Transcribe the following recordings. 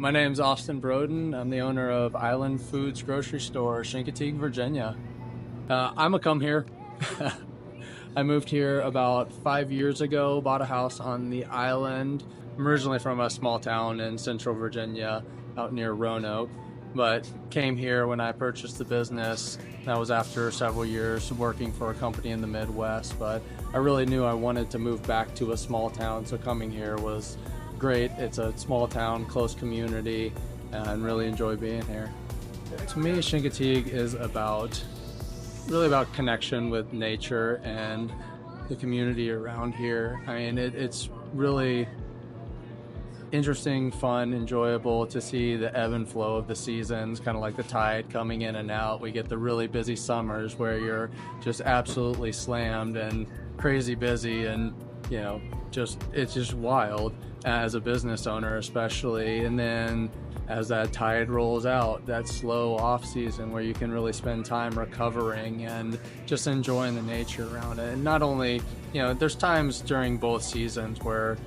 My name's Austin Broden. I'm the owner of Island Foods Grocery Store, Chincoteague, Virginia. I'm a come here. I moved here about 5 years ago, bought a house on the island. I'm originally from a small town in central Virginia out near Roanoke, but came here when I purchased the business. That was after several years working for a company in the Midwest, but I really knew I wanted to move back to a small town, so coming here was great. It's a small town, close community, and really enjoy being here. To me, Chincoteague is really about connection with nature and the community around here. I mean, it's really interesting, fun, enjoyable to see the ebb and flow of the seasons, kind of like the tide coming in and out. We get the really busy summers where you're just absolutely slammed and crazy busy, and it's just wild as a business owner especially. And then as that tide rolls out, that slow off season where you can really spend time recovering and just enjoying the nature around it. And not only, there's times during both seasons where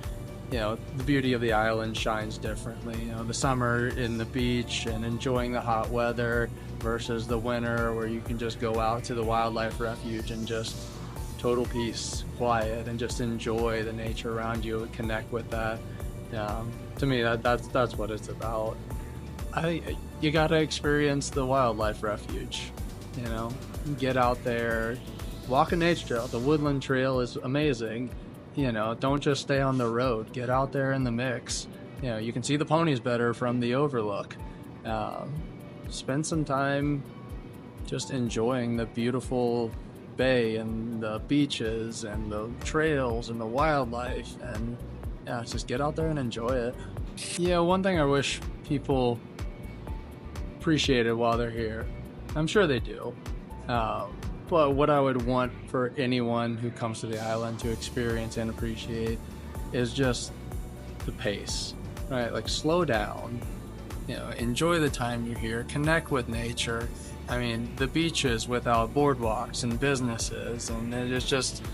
the beauty of the island shines differently. The summer in the beach and enjoying the hot weather versus the winter where you can just go out to the wildlife refuge and just total peace, quiet, and just enjoy the nature around you and connect with that. To me, that's what it's about. You gotta experience the wildlife refuge. Get out there, walk a nature trail. The woodland trail is amazing. Don't just stay on the road. Get out there in the mix. You can see the ponies better from the overlook. Spend some time just enjoying the beautiful bay and the beaches and the trails and the wildlife, and just get out there and enjoy it. One thing I wish people appreciated while they're here, I'm sure they do, but what I would want for anyone who comes to the island to experience and appreciate is just the pace, right? Like, slow down, enjoy the time you're here, connect with nature. I mean, the beaches without boardwalks and businesses, and it is just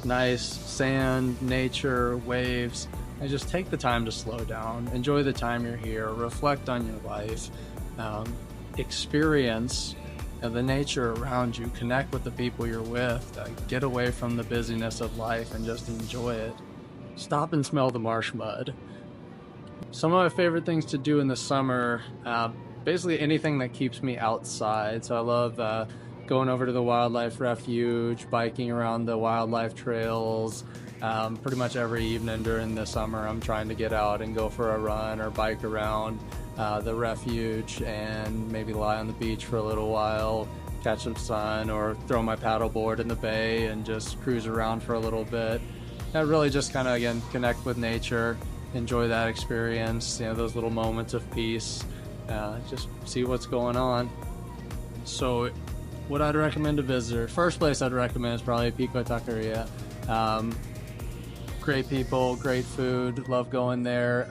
nice sand, nature, waves. And just take the time to slow down, enjoy the time you're here, reflect on your life, experience the nature around you, connect with the people you're with, get away from the busyness of life and just enjoy it. Stop and smell the marsh mud. Some of my favorite things to do in the summer, basically anything that keeps me outside. So I love going over to the wildlife refuge, biking around the wildlife trails. Pretty much every evening during the summer, I'm trying to get out and go for a run or bike around the refuge and maybe lie on the beach for a little while, catch some sun, or throw my paddleboard in the bay and just cruise around for a little bit. And really just kind of, again, connect with nature, enjoy that experience, those little moments of peace, just see what's going on. So what I'd recommend to visitors, first place I'd recommend is probably Chincoteague Island. Great people, great food, love going there.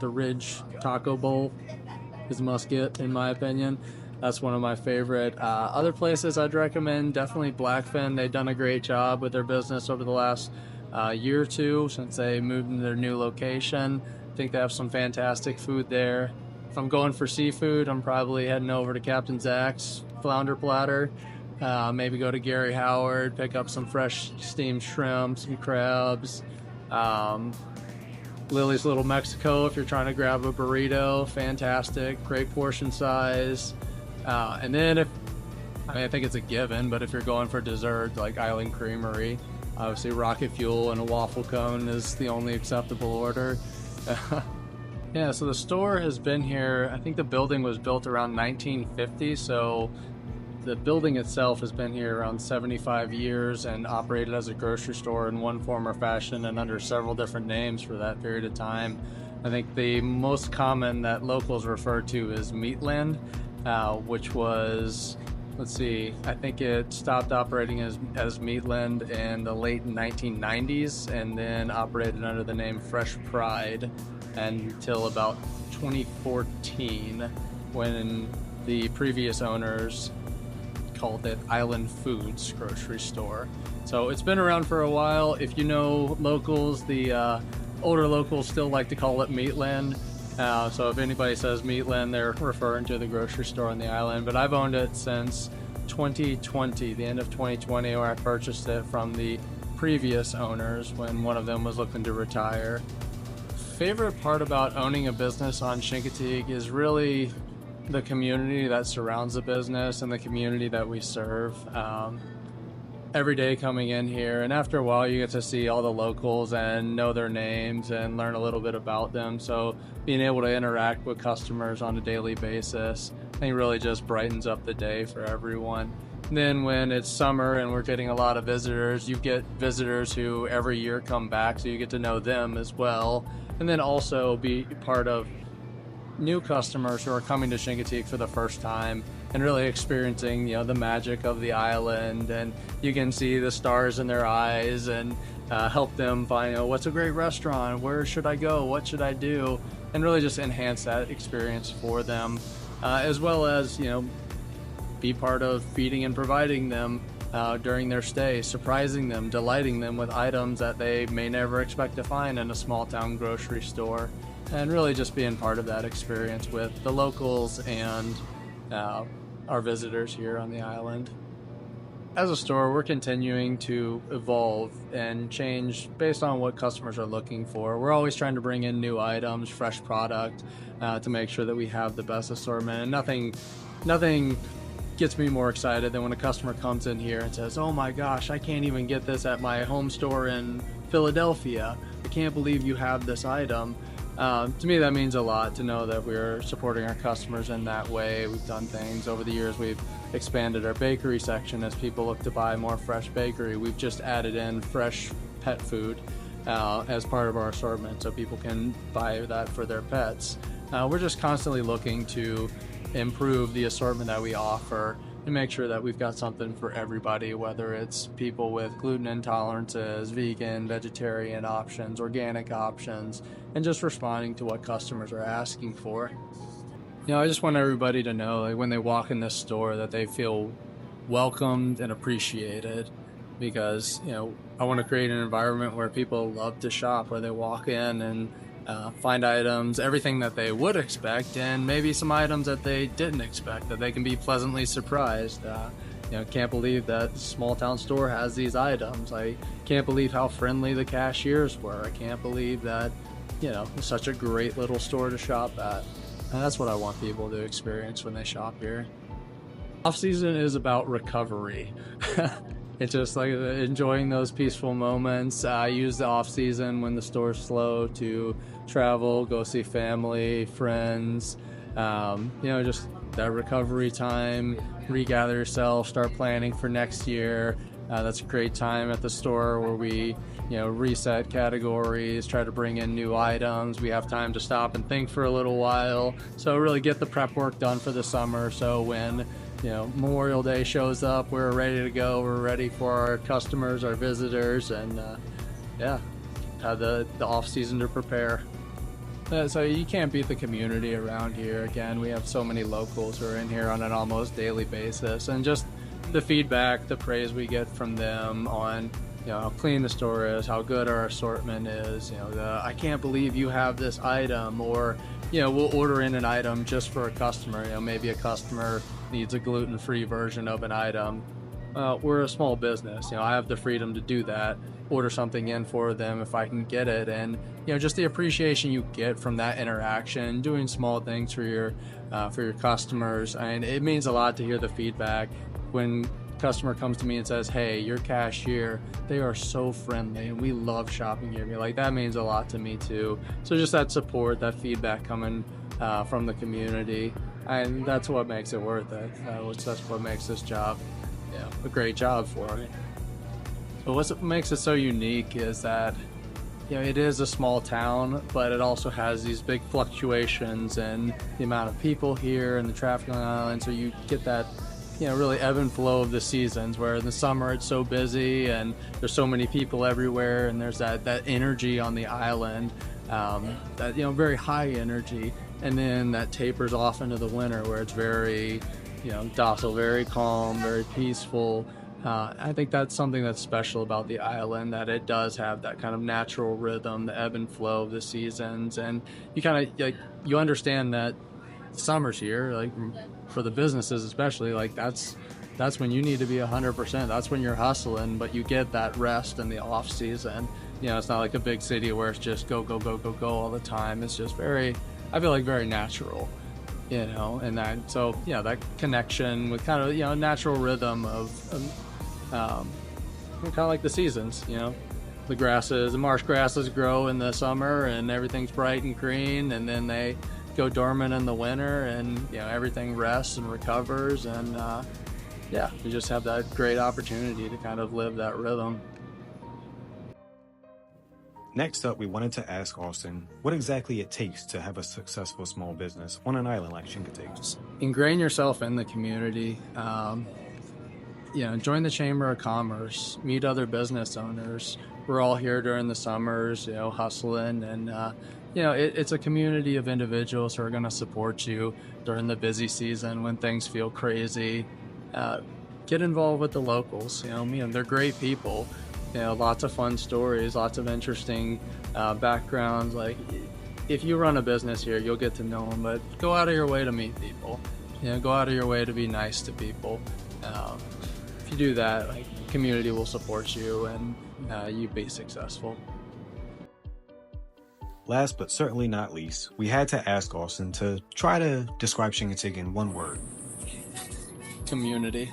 The Ridge Taco Bowl is a must get, in my opinion. That's one of my favorite. Other places I'd recommend, definitely Blackfin. They've done a great job with their business over the last year or two since they moved into their new location. I think they have some fantastic food there. If I'm going for seafood, I'm probably heading over to Captain Zach's Flounder Platter. Maybe go to Gary Howard, pick up some fresh steamed shrimp, some crabs. Lily's Little Mexico if you're trying to grab a burrito, fantastic, great portion size. And then I think it's a given, but if you're going for dessert, like Island Creamery, obviously rocket fuel and a waffle cone is the only acceptable order. So the store has been here, I think the building was built around 1950, so the building itself has been here around 75 years and operated as a grocery store in one form or fashion and under several different names for that period of time. I think the most common that locals refer to is Meatland, which was, I think it stopped operating as Meatland in the late 1990s and then operated under the name Fresh Pride until about 2014 when the previous owners called it Island Foods Grocery Store. So it's been around for a while. If you know locals, the older locals still like to call it Meatland. So if anybody says Meatland, they're referring to the grocery store on the island. But I've owned it since 2020, the end of 2020, where I purchased it from the previous owners when one of them was looking to retire. Favorite part about owning a business on Chincoteague is really the community that surrounds the business and the community that we serve. Every day coming in here, and after a while you get to see all the locals and know their names and learn a little bit about them. So being able to interact with customers on a daily basis, I think really just brightens up the day for everyone. And then when it's summer and we're getting a lot of visitors, you get visitors who every year come back, so you get to know them as well. And then also be part of new customers who are coming to Chincoteague for the first time and really experiencing, the magic of the island, and you can see the stars in their eyes and help them find, what's a great restaurant, where should I go, what should I do, and really just enhance that experience for them, as well as, be part of feeding and providing them during their stay, surprising them, delighting them with items that they may never expect to find in a small town grocery store, and really just being part of that experience with the locals and our visitors here on the island. As a store, we're continuing to evolve and change based on what customers are looking for. We're always trying to bring in new items, fresh product, to make sure that we have the best assortment. And nothing gets me more excited than when a customer comes in here and says, "Oh my gosh, I can't even get this at my home store in Philadelphia. I can't believe you have this item." To me, that means a lot to know that we're supporting our customers in that way. We've done things over the years. We've expanded our bakery section as people look to buy more fresh bakery. We've just added in fresh pet food as part of our assortment so people can buy that for their pets. We're just constantly looking to improve the assortment that we offer and make sure that we've got something for everybody, whether it's people with gluten intolerances, vegan, vegetarian options, organic options, and just responding to what customers are asking for. I just want everybody to know, like, when they walk in this store, that they feel welcomed and appreciated, because I want to create an environment where people love to shop, where they walk in and find items, everything that they would expect, and maybe some items that they didn't expect, that they can be pleasantly surprised. Can't believe that small town store has these items. I can't believe how friendly the cashiers were. I can't believe that, it's such a great little store to shop at. And that's what I want people to experience when they shop here. Off-season is about recovery. It's just like enjoying those peaceful moments. I use the off-season when the store's slow to travel, go see family, friends, just that recovery time, regather yourself, start planning for next year. That's a great time at the store where we, reset categories, try to bring in new items. We have time to stop and think for a little while. So really get the prep work done for the summer, so when Memorial Day shows up, we're ready to go. We're ready for our customers, our visitors, and have the off season to prepare. So you can't beat the community around here. Again, we have so many locals who are in here on an almost daily basis, and just the feedback, the praise we get from them on how clean the store is, how good our assortment is, I can't believe you have this item, or we'll order in an item just for a customer. Maybe a customer needs a gluten-free version of an item. We're a small business. I have the freedom to do that, order something in for them if I can get it, and just the appreciation you get from that interaction, doing small things for your customers, and it means a lot to hear the feedback when customer comes to me and says, "Hey, your cashier, they are so friendly and we love shopping here." Like, that means a lot to me too. So just that support, that feedback coming from the community, and that's what makes it worth it. That's what makes this job a great job for me. But what makes it so unique is that it is a small town, but it also has these big fluctuations in the amount of people here and the traffic on the island. So you get that really ebb and flow of the seasons, where in the summer it's so busy and there's so many people everywhere, and there's that energy on the island, that very high energy, and then that tapers off into the winter where it's very docile, very calm, very peaceful, I think that's something that's special about the island, that it does have that kind of natural rhythm, the ebb and flow of the seasons, and you kind of like you understand that summer's here, like for the businesses especially, like that's when you need to be 100%. That's when you're hustling, but you get that rest in the off season. You know, it's not like a big city where it's just go go go go go all the time. It's just very, I feel like very natural, you know, and that so yeah, that connection with kind of natural rhythm of kind of like the seasons, you know. The marsh grasses grow in the summer and everything's bright and green, and then they go dormant in the winter, and everything rests and recovers, and yeah, you just have that great opportunity to kind of live that rhythm. Next up, we wanted to ask Austin what exactly it takes to have a successful small business on an island like Chincoteague. Just ingrain yourself in the community. Join the Chamber of Commerce, meet other business owners. We're all here during the summers, hustling, and it's a community of individuals who are going to support you during the busy season when things feel crazy. Get involved with the locals. They're great people. Lots of fun stories, lots of interesting backgrounds. Like, if you run a business here, you'll get to know them, but go out of your way to meet people. Go out of your way to be nice to people. If you do that, like, the community will support you, and you be successful. Last but certainly not least, we had to ask Austin to try to describe Chincoteague in one word. Community.